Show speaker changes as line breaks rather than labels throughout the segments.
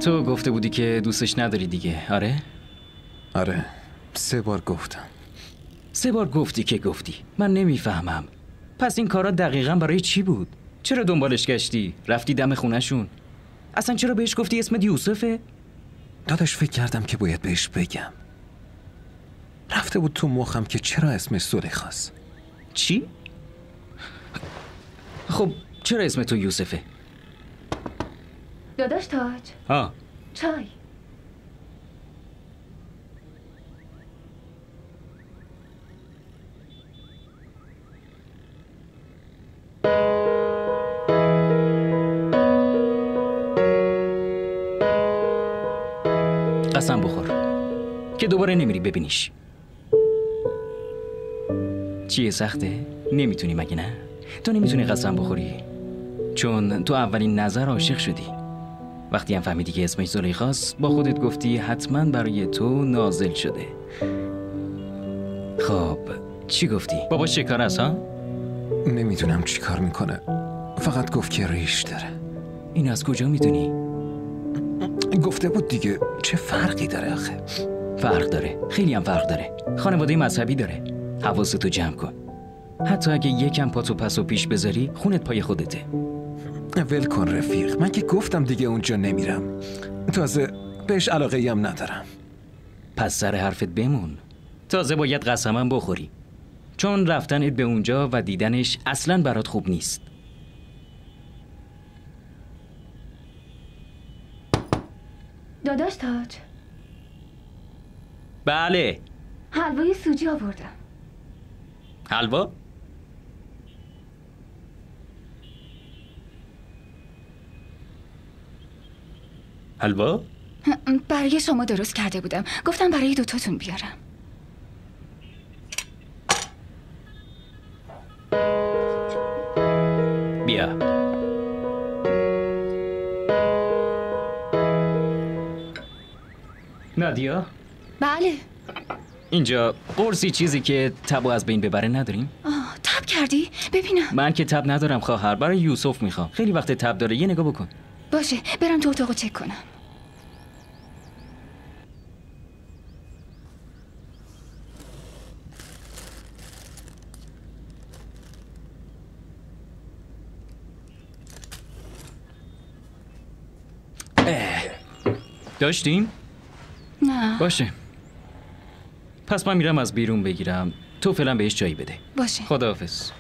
تو گفته بودی که دوستش نداری دیگه، آره؟
آره 3 بار گفتم.
3 بار گفتی که گفتی. من نمیفهمم. پس این کارا دقیقاً برای چی بود؟ چرا دنبالش گشتی؟ رفتی دم خونه‌شون؟ اصلا چرا بهش گفتی اسمت یوسفه؟
داداش فکر کردم که باید بهش بگم. رفته بود تو مخم که چرا اسمش زلیخاست.
چی؟ خب چرا اسم تو یوسفه؟
داداش تاج.
ها
چای.
قسم بخور که دوباره نمیری ببینیش. چیه سخته؟ نمیتونی مگه نه؟ تو نمیتونی قسم بخوری چون تو اولین نظر عاشق شدی. وقتی هم فهمیدی که اسمش زلیخاست با خودت گفتی حتما برای تو نازل شده. خب چی گفتی؟ بابا چه کار است ها؟
نمیدونم چی کار میکنه، فقط گفت که ریش داره.
این از کجا میدونی؟
گفته بود دیگه. چه فرقی داره آخه؟
فرق داره، خیلی هم فرق داره. خانواده مذهبی داره. حواستو جمع کن. حتی اگه یکم پاتو پس و پیش بذاری خونت پای خودته.
ول کن رفیق، من که گفتم دیگه اونجا نمیرم. تازه بهش علاقه‌ای هم ندارم.
پس سر حرفت بمون. تازه باید قسمم بخوری چون رفتنت به اونجا و دیدنش اصلاً برات خوب نیست.
داداش تاج.
بله.
حلوای سوجی آوردم.
حلوا؟ حلوا؟
برای شما درست کرده بودم. گفتم برای دوتاتون بیارم.
بیا. نادیا؟
بله.
اینجا قرصی چیزی که تبو از بین ببره نداریم؟
تب کردی؟ ببینم.
من که تب ندارم خواهر، برای یوسف میخوام. خیلی وقت تب داره، یه نگاه بکن.
باشه برم تو اتاقو چک کنم.
داشتیم؟
نه.
باشه پس من میرم از بیرون بگیرم، تو فعلا بهش جایی بده.
باشه.
خداحافظ.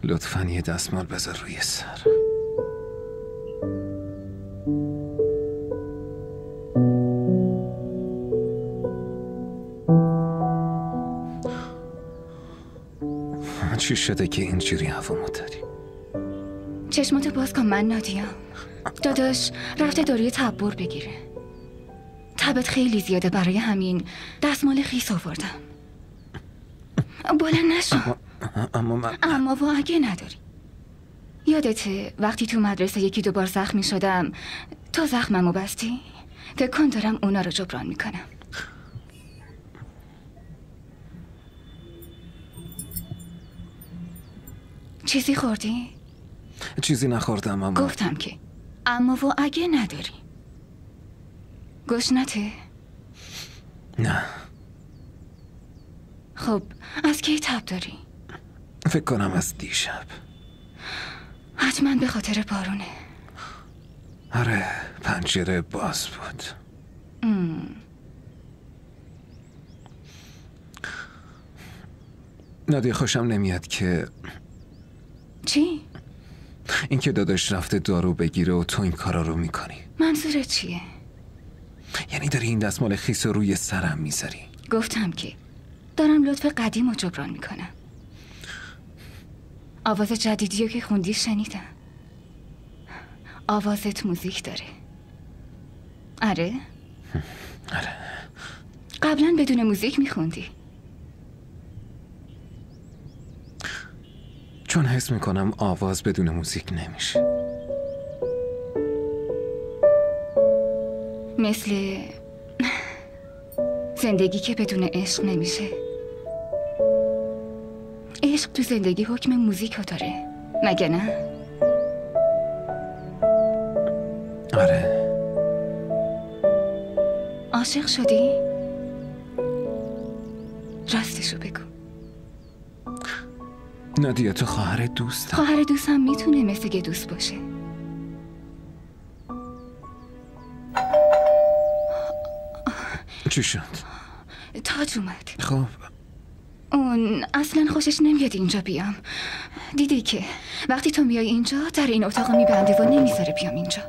لطفاً یه دستمال بذار روی سر. چی شده که اینجوری هوامو داری؟
چشماتو باز کن من نادیا. داداش رفته داروی تبر بگیره. تبت خیلی زیاده، برای همین دستمال خیس آوردم. بلند نشو. اما و اگه نداری. یادته وقتی تو مدرسه 1-2 بار زخمی شدم تو زخممو بستی؟ فکر کن دارم اونا رو جبران میکنم. چیزی خوردی؟
چیزی نخوردم اما
گفتم که اما و اگه نداری. گشنته؟
نه.
خب از کی تب داری؟
فکر کنم از دیشب.
حتما به خاطر بارونه.
آره پنجره باز بود. نادیا خوشم نمیاد که
چی؟
اینکه داداش رفته دارو بگیره و تو این کارا رو میکنی.
منظورت چیه؟
یعنی داری این دستمال خیس رو روی سرم میذاری.
گفتم که دارم لطف قدیم رو جبران میکنم. آواز جدیدیو که خوندی شنیدم. آوازت موزیک داره. آره؟
آره.
قبلا بدون موزیک میخوندی؟
چون حس میکنم آواز بدون موزیک نمیشه.
مثل زندگی که بدون عشق نمیشه. عشق تو زندگی حکم موزیکو داره، مگه نه؟
آره.
عاشق شدی؟ راستشو بگو.
نادیا تو خواهر دوستم.
خواهر دوست هم میتونه مثل که دوست باشه.
چی شد؟
تاج اومد.
خب
اون اصلا خوشش نمیاد اینجا بیام. دیدی که وقتی تو میای اینجا در این اتاق میبنده و نمیذاره بیام اینجا.